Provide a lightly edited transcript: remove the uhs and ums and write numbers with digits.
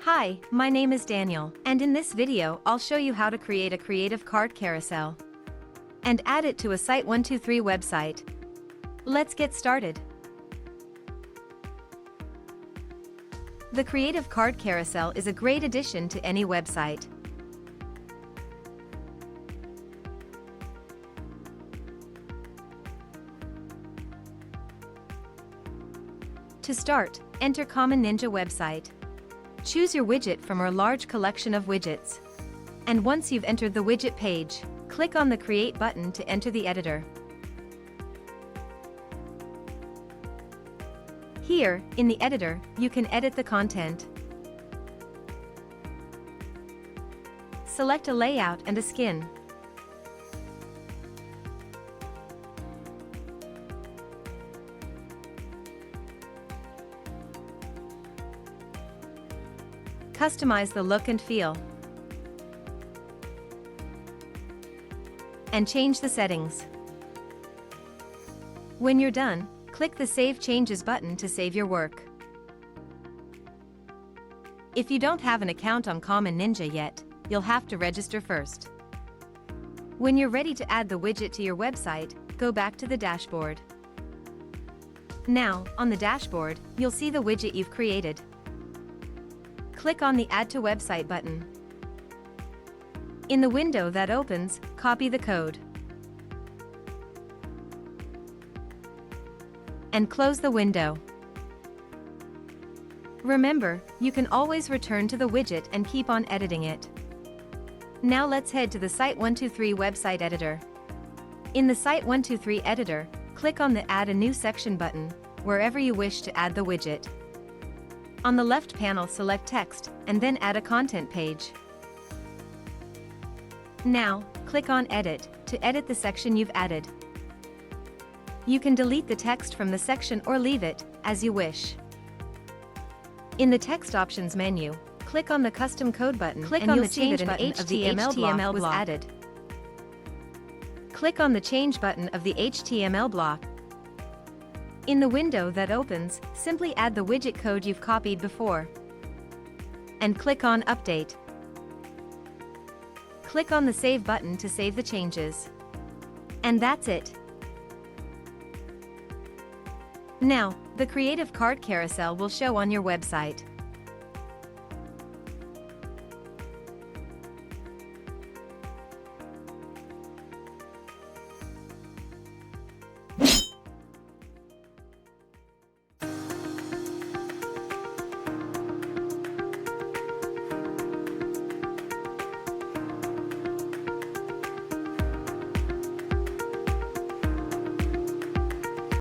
Hi, my name is Daniel, and in this video I'll show you how to create a Creative Card Carousel and add it to a Site123 website. Let's get started. The Creative Card Carousel is a great addition to any website. To start, enter Common Ninja website. Choose your widget from our large collection of widgets. And once you've entered the widget page, click on the Create button to enter the editor. Here, in the editor, you can edit the content. Select a layout and a skin. Customize the look and feel. And change the settings. When you're done, click the Save Changes button to save your work. If you don't have an account on Common Ninja yet, you'll have to register first. When you're ready to add the widget to your website, go back to the dashboard. Now, on the dashboard, you'll see the widget you've created. Click on the Add to Website button. In the window that opens, copy the code. And close the window. Remember, you can always return to the widget and keep on editing it. Now let's head to the Site123 website editor. In the Site123 editor, click on the Add a New Section button, wherever you wish to add the widget. On the left panel, select Text, and then add a content page. Now, click on Edit, to edit the section you've added. You can delete the text from the section or leave it, as you wish. In the Text Options menu, click on the Custom Code button and you'll see that an HTML block was added. Click on the Change button of the HTML block. In the window that opens, simply add the widget code you've copied before. And click on Update. Click on the Save button to save the changes. And that's it. Now, the Creative Card Carousel will show on your website.